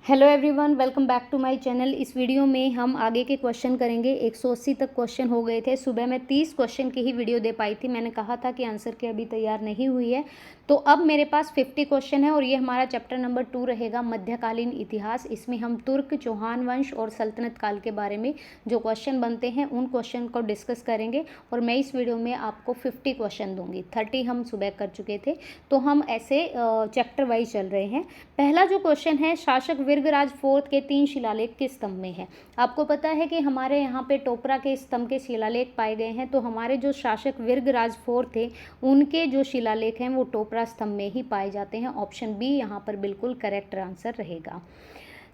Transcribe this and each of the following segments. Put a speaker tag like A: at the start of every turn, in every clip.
A: Hello everyone, welcome back to my channel. इस video में हम आगे के क्वेश्चन करेंगे। 180 तक क्वेश्चन हो गए थे। सुबह मैं 30 क्वेश्चन की ही वीडियो दे पाई थी। मैंने कहा था कि आंसर की अभी तैयार नहीं हुई है, तो अब मेरे पास 50 क्वेश्चन है और ये हमारा चैप्टर नंबर 2 रहेगा, मध्यकालीन इतिहास। इसमें हम तुर्क, चौहान वंश और सल्तनत काल के बारे में जो क्वेश्चन बनते हैं उन क्वेश्चन को डिस्कस करेंगे। और मैं इस वीडियो में आपको 50 क्वेश्चन दूंगी। 30 हम सुबह कर चुके थे, तो हम ऐसे चैप्टर वाइज चल रहे हैं। पहला जो क्वेश्चन है, शासक विर्गराज फोर्थ के 3 शिलालेख किस स्तंभ में है। आपको पता है कि हमारे यहाँ पे टोपरा के स्तंभ के शिलालेख पाए गए हैं, तो हमारे जो शासक विर्गराज फोर्थ थे उनके जो शिलालेख हैं वो टोपरा स्तंभ में ही पाए जाते हैं। ऑप्शन बी यहाँ पर बिल्कुल करेक्ट आंसर रहेगा।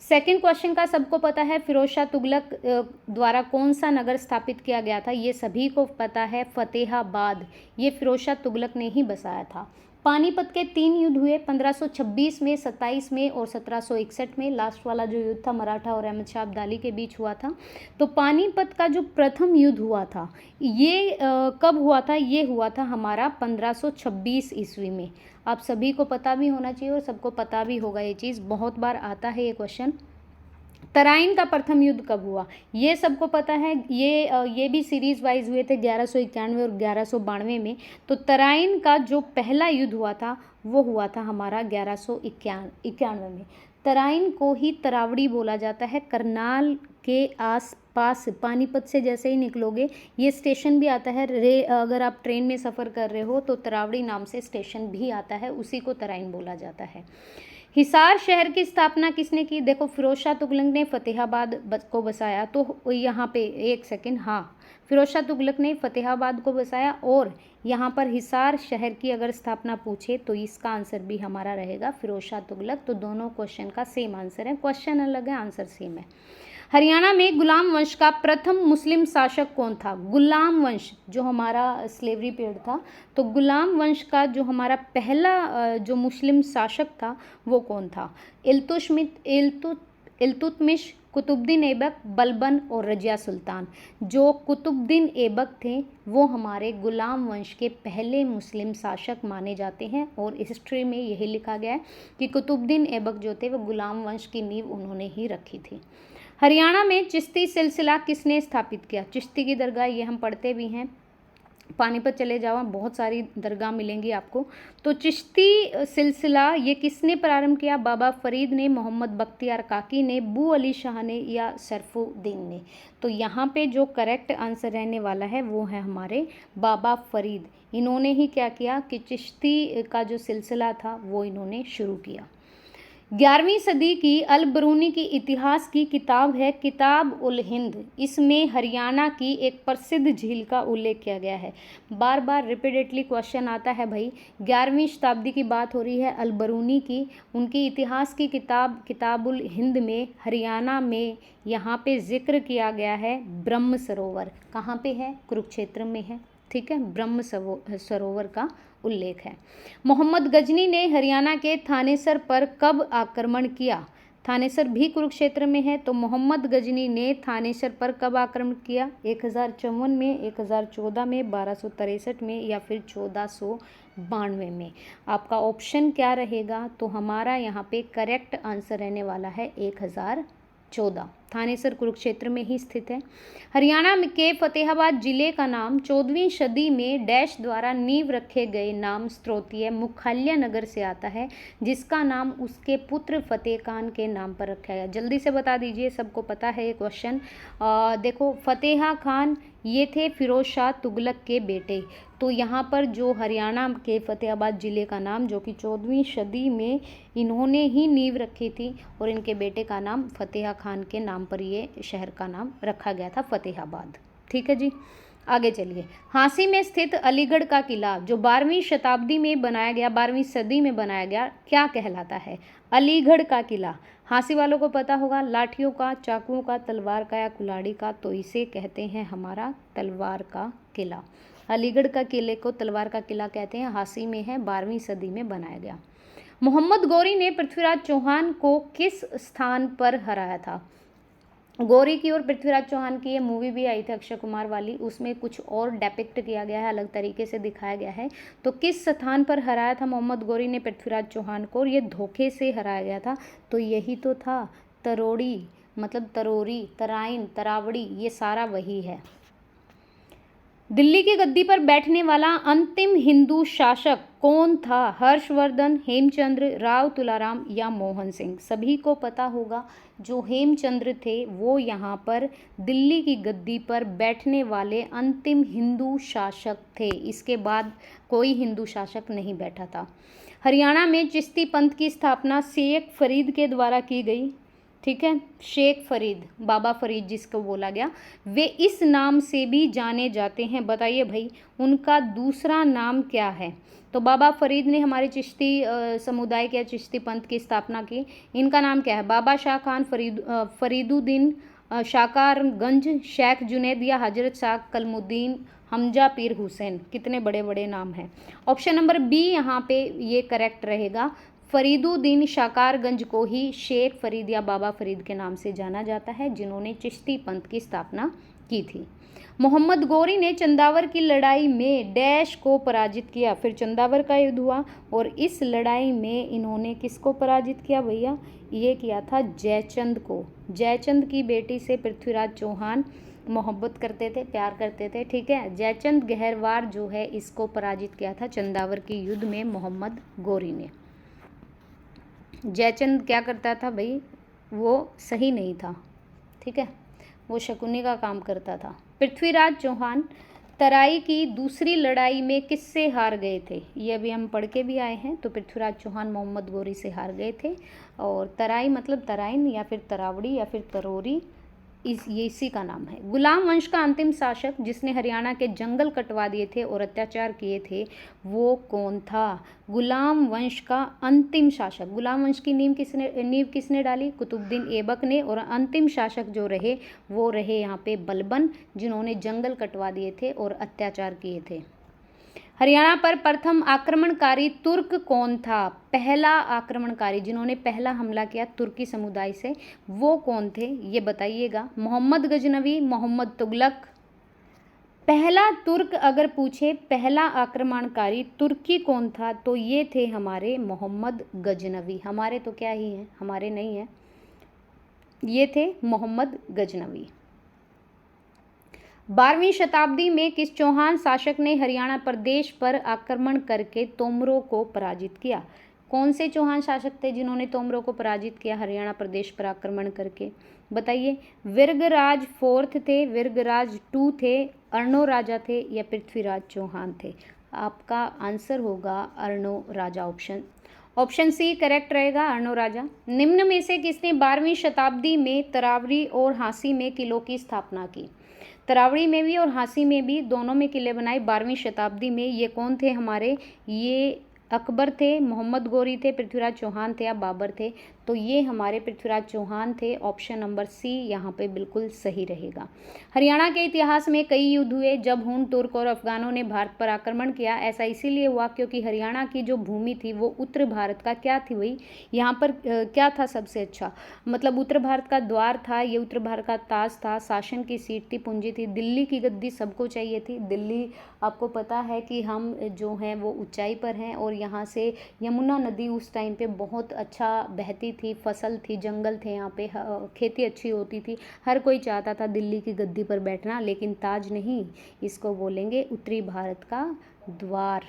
A: सेकंड क्वेश्चन का सबको पता है, फिरोज शाह तुगलक द्वारा कौन सा नगर स्थापित किया गया था। ये सभी को पता है, फतेहाबाद। ये फिरोज शाह तुगलक ने ही बसाया था। पानीपत के 3 युद्ध हुए, 1526 में, 27 में और 1761 में। लास्ट वाला जो युद्ध था मराठा और अहमद शाह अब्दाली के बीच हुआ था। तो पानीपत का जो प्रथम युद्ध हुआ था ये कब हुआ था। ये हुआ था हमारा 1526 ईस्वी में। आप सभी को पता भी होना चाहिए और सबको पता भी होगा, ये चीज़ बहुत बार आता है ये क्वेश्चन। तराइन का प्रथम युद्ध कब हुआ, ये सबको पता है। ये भी सीरीज वाइज हुए थे 1191 और 1192 में। तो तराइन का जो पहला युद्ध हुआ था वो हुआ था हमारा 1191 में। तराइन को ही तरावड़ी बोला जाता है। करनाल के आस पास पानीपत से जैसे ही निकलोगे ये स्टेशन भी आता है। अगर आप ट्रेन में सफ़र कर रहे हो तो तरावड़ी नाम से स्टेशन भी आता है, उसी को तराइन बोला जाता है। हिसार शहर की स्थापना किसने की। देखो, फिरोज शाह तुगलक ने फतेहाबाद को बसाया। तो यहाँ पे एक सेकंड, हाँ, फिरोज शाह तुगलक ने फतेहाबाद को बसाया। और यहाँ पर हिसार शहर की अगर स्थापना पूछे तो इसका आंसर भी हमारा रहेगा फिरोज शाह तुगलक। तो दोनों क्वेश्चन का सेम आंसर है, क्वेश्चन अलग है, आंसर सेम है। हरियाणा में गुलाम वंश का प्रथम मुस्लिम शासक कौन था। गुलाम वंश जो हमारा स्लेवरी पीरियड था, तो गुलाम वंश का जो हमारा पहला जो मुस्लिम शासक था वो कौन था। इल्तुतमिश, कुतुबुद्दीन ऐबक, बलबन और रजिया सुल्तान। जो कुतुबुद्दीन ऐबक थे वो हमारे गुलाम वंश के पहले मुस्लिम शासक माने जाते हैं। और हिस्ट्री में यही लिखा गया है कि कुतुबुद्दीन ऐबक जो थे वो गुलाम वंश की नींव उन्होंने ही रखी थी। हरियाणा में चिश्ती सिलसिला किसने स्थापित किया। चिश्ती की दरगाह ये हम पढ़ते भी हैं। पानीपत चले जाओ, बहुत सारी दरगाह मिलेंगी आपको। तो चिश्ती सिलसिला ये किसने प्रारंभ किया। बाबा फरीद ने, मोहम्मद बख्तियार काकी ने, बू अली शाह ने या सरफुद्दीन ने। तो यहाँ पे जो करेक्ट आंसर रहने वाला है वो है हमारे बाबा फरीद। इन्होंने ही क्या किया कि चिश्ती का जो सिलसिला था वो इन्होंने शुरू किया। 11वीं सदी की अल बरूनी की इतिहास की किताब है किताब उल हिंद। इसमें हरियाणा की एक प्रसिद्ध झील का उल्लेख किया गया है। बार बार रिपीटेडली क्वेश्चन आता है भाई। 11वीं शताब्दी की बात हो रही है अल बरूनी की, उनकी इतिहास की किताब किताबुल हिंद में हरियाणा में यहाँ पे जिक्र किया गया है ब्रह्म सरोवर। कहाँ पे है, कुरुक्षेत्र में है, ठीक है। ब्रह्म सरोवर का उल्लेख है। मोहम्मद गजनी ने हरियाणा के थानेसर पर कब आक्रमण किया। थानेसर भी कुरुक्षेत्र में है, तो मोहम्मद गजनी ने थानेसर पर कब आक्रमण किया। 1054 में, 1014 में, 1263 में या फिर 1492 में। आपका ऑप्शन क्या रहेगा। तो हमारा यहाँ पे करेक्ट आंसर रहने वाला है 1014। थानेसर कुरुक्षेत्र में ही स्थित है। हरियाणा के फतेहाबाद जिले का नाम 14वीं सदी में डैश द्वारा नींव रखे गए नाम स्त्रोतीय मुख्यालय नगर से आता है, जिसका नाम उसके पुत्र फतेह खान के नाम पर रखा गया। जल्दी से बता दीजिए, सबको पता है ये क्वेश्चन। देखो, फतेह खान ये थे फिरोज शाह तुगलक के बेटे। तो यहाँ पर जो हरियाणा के फतेहाबाद ज़िले का नाम जो कि 14वीं सदी में इन्होंने ही नींव रखी थी और इनके बेटे का नाम फतेह खान के नाम पर ये शहर का नाम रखा गया था, फतेहाबाद। ठीक है जी, आगे चलिए। झांसी में स्थित अलीगढ़ का किला जो 12वीं शताब्दी में बनाया गया, 12वीं सदी में बनाया गया, क्या कहलाता है। अलीगढ़ का किला झांसी वालों को पता होगा, लाठियों का, चाकुओं का, तलवार का या कुल्हाड़ी का। तो इसे कहते हैं हमारा तलवार का किला। अलीगढ़ का किले को तलवार का किला कहते हैं, झांसी में है, 12वीं सदी में बनाया गया। मोहम्मद गौरी ने पृथ्वीराज चौहान को किस स्थान पर हराया था। गौरी की और पृथ्वीराज चौहान की ये मूवी भी आई थी अक्षय कुमार वाली, उसमें कुछ और डेपिक्ट किया गया है, अलग तरीके से दिखाया गया है। तो किस स्थान पर हराया था मोहम्मद गौरी ने पृथ्वीराज चौहान को और ये धोखे से हराया गया था? तो यही तो था, तरोड़ी, मतलब तरोरी, तराइन, तरावड़ी, ये सारा वही है। दिल्ली की गद्दी पर बैठने वाला अंतिम हिंदू शासक कौन था? हर्षवर्धन, हेमचंद्र, राव तुलाराम या मोहन सिंह? सभी को पता होगा, जो हेमचंद्र थे वो यहाँ पर दिल्ली की गद्दी पर बैठने वाले अंतिम हिंदू शासक थे। इसके बाद कोई हिंदू शासक नहीं बैठा था। हरियाणा में चिश्ती पंथ की स्थापना शेख फरीद के द्वारा की गई। ठीक है, शेख फरीद, बाबा फरीद जिसको बोला गया, वे इस नाम से भी जाने जाते हैं। बताइए भाई, उनका दूसरा नाम क्या है? तो बाबा फरीद ने हमारे चिश्ती समुदाय के चिश्ती पंथ की स्थापना की। इनका नाम क्या है? बाबा शाह खान फरीदुद्दीन शाकारगंज, शेख जुनैद या हजरत शाह कलमुद्दीन हमजा पीर हुसैन। कितने बड़े बड़े नाम हैं। ऑप्शन नंबर बी यहाँ पे ये करेक्ट रहेगा। फरीदुद्दीन शाकारगंज को ही शेख फरीद या बाबा फरीद के नाम से जाना जाता है, जिन्होंने चिश्ती पंथ की स्थापना की थी। मोहम्मद गौरी ने चंदावर की लड़ाई में डैश को पराजित किया। फिर चंदावर का युद्ध हुआ और इस लड़ाई में इन्होंने किसको पराजित किया भैया? ये किया था जयचंद को। जयचंद की बेटी से पृथ्वीराज चौहान मोहब्बत करते थे, प्यार करते थे। ठीक है, जयचंद गहरवार जो है इसको पराजित किया था चंदावर के युद्ध में मोहम्मद गौरी ने। जयचंद क्या करता था भाई? वो सही नहीं था। ठीक है, वो शकुनी का काम करता था। पृथ्वीराज चौहान तराई की दूसरी लड़ाई में किससे हार गए थे? ये अभी हम पढ़ के भी आए हैं। तो पृथ्वीराज चौहान मोहम्मद गौरी से हार गए थे। और तराई मतलब तराइन या फिर तरावड़ी या फिर तरोरी, ये इसी का नाम है। गुलाम वंश का अंतिम शासक जिसने हरियाणा के जंगल कटवा दिए थे और अत्याचार किए थे, वो कौन था? गुलाम वंश का अंतिम शासक। गुलाम वंश की नींव किसने डाली? कुतुबुद्दीन ऐबक ने। और अंतिम शासक जो रहे वो रहे यहाँ पे बलबन, जिन्होंने जंगल कटवा दिए थे और अत्याचार किए थे। हरियाणा पर प्रथम आक्रमणकारी तुर्क कौन था? पहला आक्रमणकारी जिन्होंने पहला हमला किया तुर्की समुदाय से, वो कौन थे? ये बताइएगा। मोहम्मद गजनवी, मोहम्मद तुगलक? पहला तुर्क अगर पूछे, पहला आक्रमणकारी तुर्की कौन था, तो ये थे हमारे मोहम्मद गजनवी। हमारे तो क्या ही हैं, हमारे नहीं हैं, ये थे मोहम्मद गजनवी। 12वीं शताब्दी में किस चौहान शासक ने हरियाणा प्रदेश पर आक्रमण करके तोमरों को पराजित किया? कौन से चौहान शासक थे जिन्होंने तोमरों को पराजित किया हरियाणा प्रदेश पर आक्रमण करके? बताइए। विरगराज फोर्थ थे, विरगराज टू थे, अर्णो राजा थे या पृथ्वीराज चौहान थे? आपका आंसर होगा अर्णो राजा। ऑप्शन सी करेक्ट रहेगा, अर्णो राजा। निम्न में से किसने 12वीं शताब्दी में तरावरी और हांसी में किलों की स्थापना की? तरावड़ी में भी और हांसी में भी, दोनों में किले बनाए 12वीं शताब्दी में। ये कौन थे हमारे? ये अकबर थे, मोहम्मद गौरी थे, पृथ्वीराज चौहान थे या बाबर थे? तो ये हमारे पृथ्वीराज चौहान थे। ऑप्शन नंबर सी यहाँ पे बिल्कुल सही रहेगा। हरियाणा के इतिहास में कई युद्ध हुए जब हुन, तुर्क और अफगानों ने भारत पर आक्रमण किया। ऐसा इसीलिए हुआ क्योंकि हरियाणा की जो भूमि थी वो उत्तर भारत का क्या थी भाई? यहाँ पर क्या था सबसे अच्छा? मतलब उत्तर भारत का द्वार था, ये उत्तर भारत का ताज था, शासन की सीट थी, पूंजी थी। दिल्ली की गद्दी सबको चाहिए थी। दिल्ली, आपको पता है कि हम जो हैं वो ऊंचाई पर हैं और यहाँ से यमुना नदी उस टाइम पे बहुत अच्छा बहती थी, फसल थी, जंगल थे, यहाँ पे खेती अच्छी होती थी। हर कोई चाहता था दिल्ली की गद्दी पर बैठना, लेकिन ताज नहीं, इसको बोलेंगे उत्तरी भारत का द्वार।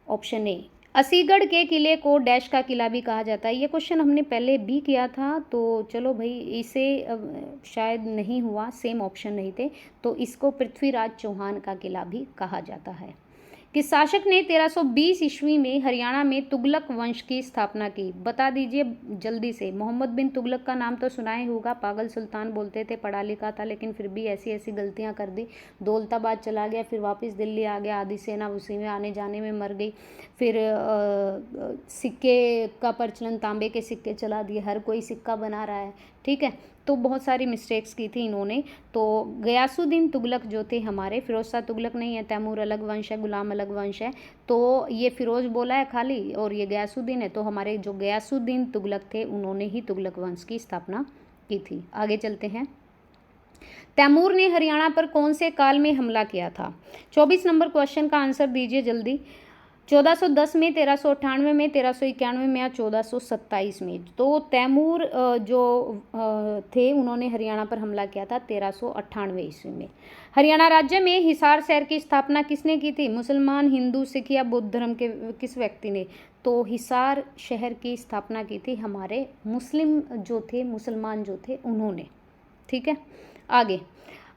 A: Option A. असीगढ़ के किले को डैश का किला भी कहा जाता है। ये क्वेश्चन हमने पहले भी किया था, तो चलो भाई इसे शायद नहीं हुआ, सेम ऑप्शन नहीं थे, तो इसको पृथ्वीराज चौहान का किला भी कहा जाता है। किस शासक ने 1320 ईस्वी में हरियाणा में तुगलक वंश की स्थापना की? बता दीजिए जल्दी से। मोहम्मद बिन तुगलक का नाम तो सुना ही होगा, पागल सुल्तान बोलते थे, पढ़ा लिखा था, लेकिन फिर भी ऐसी ऐसी गलतियां कर दी। दौलताबाद चला गया, फिर वापस दिल्ली आ गया, आधी सेना उसी में आने जाने में मर गई। फिर सिक्के का प्रचलन, तांबे के सिक्के चला दिए, हर कोई सिक्का बना रहा है। ठीक है, तो बहुत सारी मिस्टेक्स की थी इन्होंने। तो गयासुद्दीन तुगलक जो थे हमारे, फिरोज शाह तुगलक नहीं है, तैमूर अलग वंश है, गुलाम अलग वंश है, तो ये फिरोज बोला है खाली और ये गयासुद्दीन है। तो हमारे जो गयासुद्दीन तुगलक थे उन्होंने ही तुगलक वंश की स्थापना की थी। आगे चलते हैं। तैमूर ने हरियाणा पर कौन से काल में हमला किया था? 24 नंबर क्वेश्चन का आंसर दीजिए जल्दी। 1410 में, 1398 में, 1391 में या 1427 में? तो तैमूर थे उन्होंने हरियाणा पर हमला किया था 1398 ईस्वी में। हरियाणा राज्य में हिसार शहर की स्थापना किसने की थी? मुसलमान, हिंदू, सिख या बौद्ध धर्म के किस व्यक्ति ने? तो हिसार शहर की स्थापना की थी हमारे मुसलमान जो थे उन्होंने। ठीक है, आगे।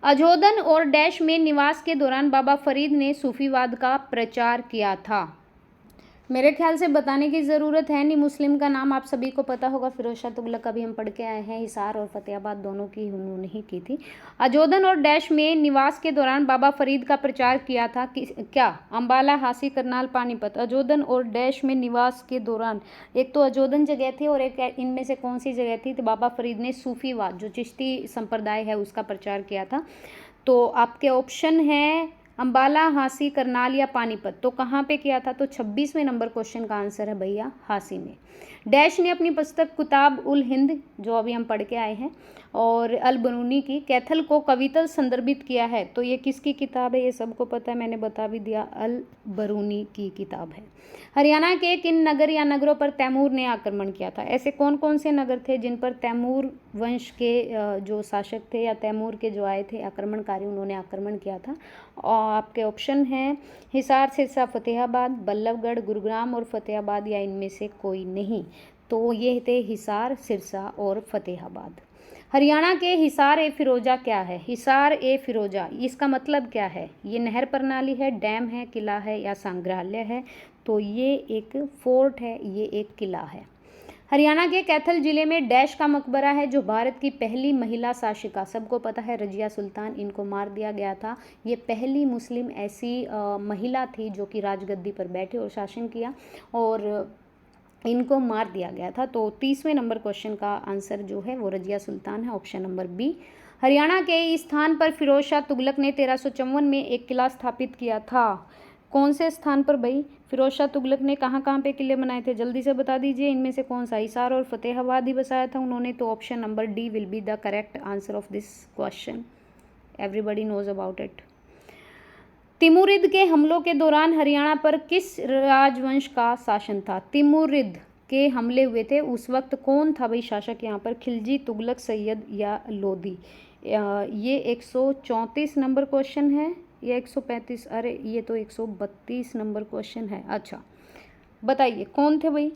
A: अजोदन और डैश में निवास के दौरान बाबा फरीद ने सूफीवाद का प्रचार किया था। मेरे ख्याल से बताने की ज़रूरत है नहीं, मुस्लिम का नाम आप सभी को पता होगा, फिरोज शाह तुगलक का भी हम पढ़ के आए हैं। हिसार और फतेहाबाद दोनों की उन्होंने ही की थी। अजोदन और डैश में निवास के दौरान बाबा फरीद का प्रचार किया था क्या? अंबाला, हासी, करनाल, पानीपत। अजोदन और डैश में निवास के दौरान, एक तो अजोदन जगह थी और एक इनमें से कौन सी जगह थी? तो बाबा फरीद ने सूफीवाद जो चिश्ती संप्रदाय है उसका प्रचार किया था। तो आपके ऑप्शन है अंबाला, हासी, करनाल या पानीपत। तो कहाँ पे किया था? तो 26वें नंबर क्वेश्चन का आंसर है भैया हासी में। डैश ने अपनी पुस्तक किताब उल हिंद जो अभी हम पढ़ के आए हैं और अल बरूनी की कैथल को कविता संदर्भित किया है। तो ये किसकी किताब है? ये सबको पता है, मैंने बता भी दिया, अल बरूनी की किताब है। हरियाणा के किन नगर या नगरों पर तैमूर ने आक्रमण किया था? ऐसे कौन कौन से नगर थे जिन पर तैमूर वंश के जो शासक थे या तैमूर के जो आए थे आक्रमणकारी, उन्होंने आक्रमण किया था? और आपके ऑप्शन हैं हिसार, सिरसा, फतेहाबाद, बल्लभगढ़, गुरुग्राम और फतेहाबाद या इनमें से कोई नहीं। तो ये थे हिसार, सिरसा और फतेहाबाद। हरियाणा के हिसार ए फिरोजा क्या है? हिसार ए फिरोजा इसका मतलब क्या है? ये नहर प्रणाली है, डैम है, किला है या संग्रहालय है? तो ये एक फोर्ट है, ये एक किला है। हरियाणा के कैथल जिले में डैश का मकबरा है जो भारत की पहली महिला शासिका, सबको पता है रजिया सुल्तान, इनको मार दिया गया था। ये पहली मुस्लिम ऐसी महिला थी जो कि राजगद्दी पर बैठे और शासन किया और इनको मार दिया गया था। तो 30वें नंबर क्वेश्चन का आंसर जो है वो रजिया सुल्तान है, ऑप्शन नंबर बी। हरियाणा के इस स्थान पर फिरोज शाह तुगलक ने 1354 में एक किला स्थापित किया था। कौन से स्थान पर भाई? फिरोज शाह तुगलक ने कहाँ कहाँ पे किले बनाए थे? जल्दी से बता दीजिए, इनमें से कौन सा? हिसार और फतेहाबाद ही बसाया था उन्होंने। तो option number D will be the correct answer of this question. Everybody knows about it. Timurid के हमलों के दौरान हरियाणा पर किस राजवंश का शासन था? तिमुरिद के हमले हुए थे उस वक्त कौन था भाई शासक यहाँ पर? खिलजी, तुगलक, सैयद या लोधी? ये 134 नंबर क्वेश्चन है या 135? अरे ये तो 132 नंबर क्वेश्चन है। अच्छा बताइए कौन थे भाई?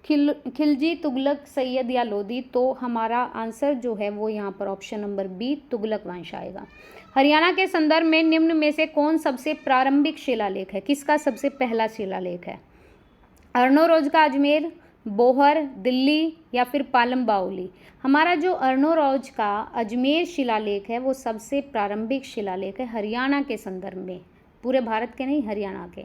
A: खिलजी, तुगलक, सैयद या लोधी? तो हमारा आंसर जो है वो यहाँ पर ऑप्शन नंबर बी तुगलक वंश आएगा। हरियाणा के संदर्भ में निम्न में से कौन सबसे प्रारंभिक शिलालेख है? किसका सबसे पहला शिलालेख है? अर्नोरोज का अजमेर, बोहर, दिल्ली या फिर पालम बाउली? हमारा जो अर्नोरोज का अजमेर शिलालेख है वो सबसे प्रारंभिक शिलालेख है हरियाणा के संदर्भ में, पूरे भारत के नहीं, हरियाणा के।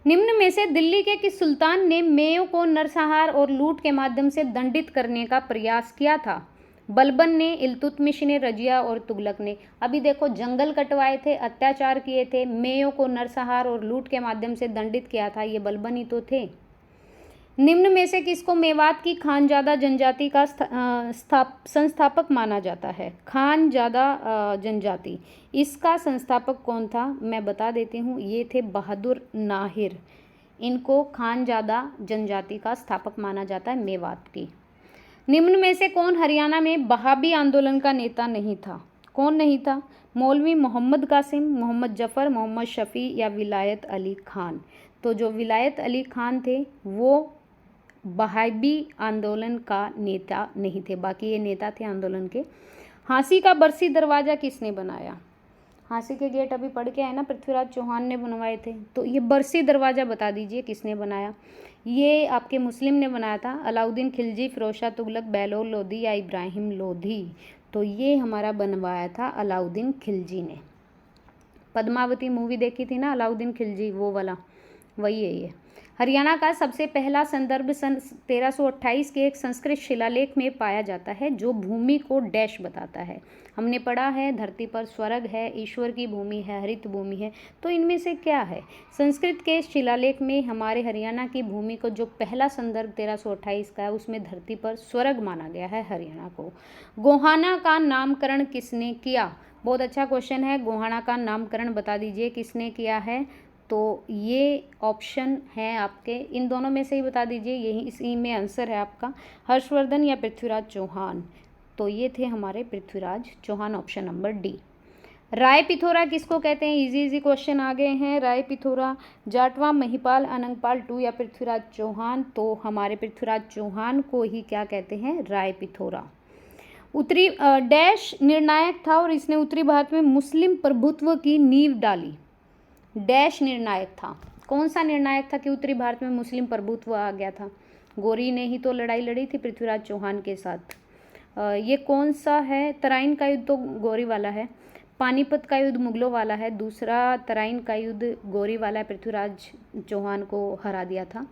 A: निम्न में से दिल्ली के किस सुल्तान ने मेयों को नरसंहार और लूट के माध्यम से दंडित करने का प्रयास किया था? बलबन ने, इल्तुतमिश ने, रजिया और तुगलक ने? अभी देखो, जंगल कटवाए थे, अत्याचार किए थे, मेयों को नरसंहार और लूट के माध्यम से दंडित किया था, ये बलबन ही तो थे। निम्न में से किसको मेवात की खानजादा जनजाति का संस्थापक माना जाता है? खानजादा जनजाति, इसका संस्थापक कौन था? मैं बता देती हूँ, ये थे बहादुर नाहिर। इनको खानजादा जनजाति का स्थापक माना जाता है मेवात की। निम्न में से कौन हरियाणा में बहाबी आंदोलन का नेता नहीं था? कौन नहीं था? मौलवी मोहम्मद कासिम, मोहम्मद जफ़र, मोहम्मद शफ़ी या विलायत अली खान? तो जो विलायत अली खान थे वो बहाबी आंदोलन का नेता नहीं थे, बाकी ये नेता थे आंदोलन के। हांसी का बरसी दरवाज़ा किसने बनाया? हांसी के गेट अभी पढ़ के आए ना, पृथ्वीराज चौहान ने बनवाए थे। तो ये बरसी दरवाज़ा बता दीजिए किसने बनाया? ये आपके मुस्लिम ने बनाया था, अलाउद्दीन खिलजी, फिरोज शाह तुगलक, बेलोर लोधी या इब्राहिम लोधी? तो ये हमारा बनवाया था अलाउद्दीन खिलजी ने। पद्मावती मूवी देखी थी ना, अलाउद्दीन खिलजी वो वाला, वही है ये। हरियाणा का सबसे पहला संदर्भ सन 1328 के एक संस्कृत शिलालेख में पाया जाता है जो भूमि को डैश बताता है। हमने पढ़ा है धरती पर स्वर्ग है, ईश्वर की भूमि है, हरित भूमि है, तो इनमें से क्या है? संस्कृत के शिलालेख में हमारे हरियाणा की भूमि को जो पहला संदर्भ 1328 का है उसमें धरती पर स्वर्ग माना गया है हरियाणा को। गोहाना का नामकरण किसने किया? बहुत अच्छा क्वेश्चन है। गोहाना का नामकरण बता दीजिए किसने किया है? तो ये ऑप्शन है आपके, इन दोनों में से ही बता दीजिए, यही इसी में आंसर है आपका, हर्षवर्धन या पृथ्वीराज चौहान। तो ये थे हमारे Prithviraj Chauhan, option number D. Rai Pithora किसको कहते हैं? इजी इजी क्वेश्चन आ गए हैं। राय पिथौरा, जाटवा, महिपाल, अनंगपाल टू या पृथ्वीराज चौहान? तो हमारे पृथ्वीराज चौहान को ही क्या कहते हैं? राय पिथौरा। उत्तरी डैश निर्णायक था और इसने उत्तरी भारत में मुस्लिम प्रभुत्व की नींव डाली। डैश निर्णायक था, कौन सा निर्णायक था कि उत्तरी भारत में मुस्लिम प्रभुत्व आ गया था? गौरी ने ही तो लड़ाई लड़ी थी पृथ्वीराज चौहान के साथ। ये कौन सा है? तराइन का युद्ध तो गौरी वाला है, पानीपत का युद्ध मुगलों वाला है, दूसरा तराइन का युद्ध गौरी वाला है, पृथ्वीराज चौहान को हरा दिया था।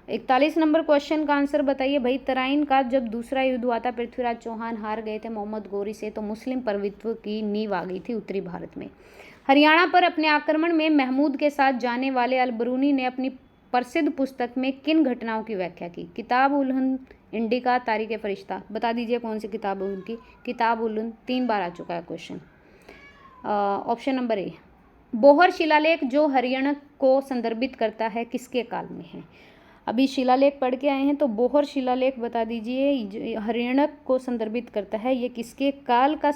A: 41 नंबर क्वेश्चन का आंसर बताइए भाई। तराइन का जब दूसरा युद्ध हुआ था, पृथ्वीराज चौहान हार गए थे मोहम्मद गौरी से, तो मुस्लिम प्रभुत्व की नींव आ गई थी उत्तरी भारत में। हरियाणा पर अपने आक्रमण में महमूद के साथ जाने वाले अलबरूनी ने अपनी प्रसिद्ध पुस्तक में किन घटनाओं की व्याख्या की? किताब उल हिंद, इंडिका, तारीख फरिश्ता। बता दीजिए कौन सी किताब है उनकी? किताब उल हिंद। 3 बार आ चुका है question. Option number A. Bohr शिलालेख जो हरियाणा को संदर्भित करता है किसके काल में है? अभी शिलालेख पढ़ के आए हैं, तो बोहर शिलालेख बता दीजिए, हरियाणा को संदर्भित करता है, ये किसके काल का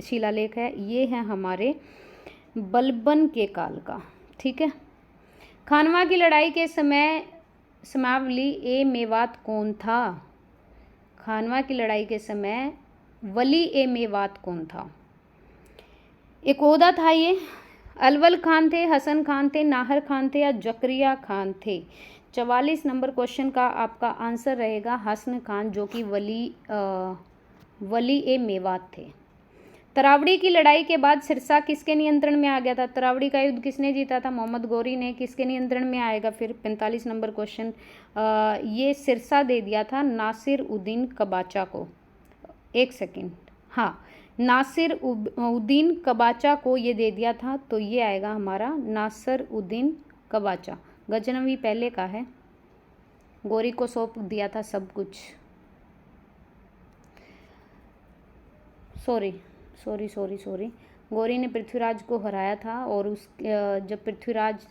A: शिलालेख है? ये है हमारे बलबन के काल का। ठीक है। खानवा की लड़ाई के समय समावली ए मेवात कौन था? खानवा की लड़ाई के समय वली ए मेवात कौन था? एक ओहदा था ये। अलवल खान थे, हसन खान थे, नाहर खान थे या जकरिया खान थे? 44 नंबर क्वेश्चन का आपका आंसर रहेगा हसन खान, जो कि वली ए मेवात थे। तरावड़ी की लड़ाई के बाद सिरसा किसके नियंत्रण में आ गया था? तरावड़ी का युद्ध किसने जीता था? मोहम्मद गौरी ने। किसके नियंत्रण में आएगा फिर? 45 नंबर क्वेश्चन। ये सिरसा दे दिया था नासिर उद्दीन कबाचा को। एक सेकेंड, हाँ, नासिर उद्दीन कबाचा को ये दे दिया था, तो ये आएगा हमारा नासिर उद्दीन कबाचा। गजनवी पहले का है, गौरी को सौंप दिया था सब कुछ। सॉरी, गौरी ने पृथ्वीराज को हराया था, और जब पृथ्वीराज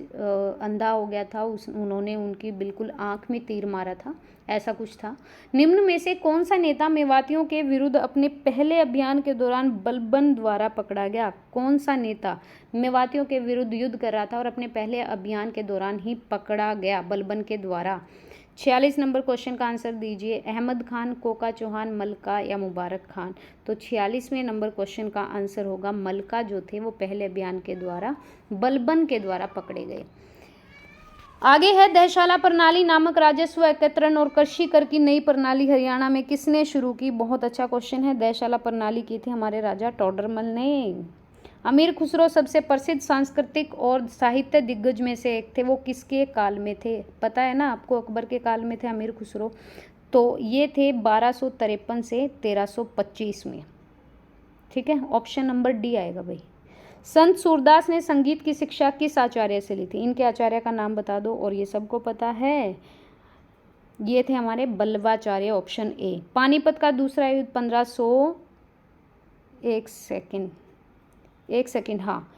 A: अंधा हो गया था उन्होंने उनकी बिल्कुल आंख में तीर मारा था, ऐसा कुछ था। निम्न में से कौन सा नेता मेवातियों के विरुद्ध अपने पहले अभियान के दौरान बलबन द्वारा पकड़ा गया? कौन सा नेता मेवातियों के विरुद्ध युद्ध कर रहा था और अपने पहले अभियान के दौरान ही पकड़ा गया बलबन के द्वारा? 46 नंबर क्वेश्चन का आंसर दीजिए। अहमद खान, कोका चौहान, मलका या मुबारक खान? तो 46वें नंबर क्वेश्चन का आंसर होगा मलका, जो थे वो पहले अभियान के द्वारा बलबन के द्वारा पकड़े गए। आगे है दहशाला प्रणाली नामक राजस्व एकत्रण और कृषि कर की नई प्रणाली हरियाणा में किसने शुरू की? बहुत अच्छा क्वेश्चन है। दहशाला प्रणाली की थी हमारे राजा टोडरमल ने। अमीर खुसरो सबसे प्रसिद्ध सांस्कृतिक और साहित्य दिग्गज में से एक थे, वो किसके काल में थे? पता है ना आपको, अकबर के काल में थे अमीर खुसरो। तो ये थे 1253 से 1325 में। ठीक है, ऑप्शन नंबर डी आएगा भाई। संत सूरदास ने संगीत की शिक्षा किस आचार्य से ली थी? इनके आचार्य का नाम बता दो, और ये सबको पता है, ये थे हमारे बल्लवाचार्य, ऑप्शन ए। पानीपत का दूसरा युद्ध 1500, एक सेकंड, हाँ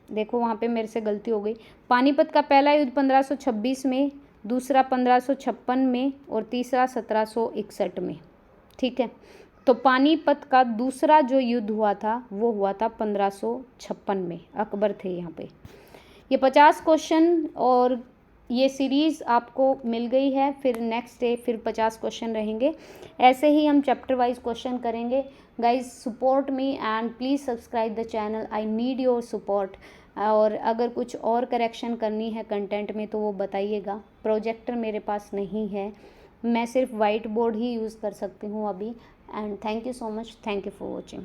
A: देखो वहाँ पे मेरे से गलती हो गई। पानीपत का पहला युद्ध 1526 में, दूसरा 1556 में और तीसरा 1761 में। ठीक है, तो पानीपत का दूसरा जो युद्ध हुआ था वो हुआ था 1556 में, अकबर थे यहाँ पे। ये 50 क्वेश्चन और ये सीरीज़ आपको मिल गई है। फिर नेक्स्ट डे फिर 50 क्वेश्चन रहेंगे, ऐसे ही हम चैप्टर वाइज क्वेश्चन करेंगे। Guys support me and please subscribe the channel, I need your support. और अगर कुछ और करेक्शन करनी है कंटेंट में तो वो बताइएगा। प्रोजेक्टर मेरे पास नहीं है, मैं सिर्फ वाइट बोर्ड ही यूज़ कर सकती हूँ अभी। And thank you so much, thank you for watching.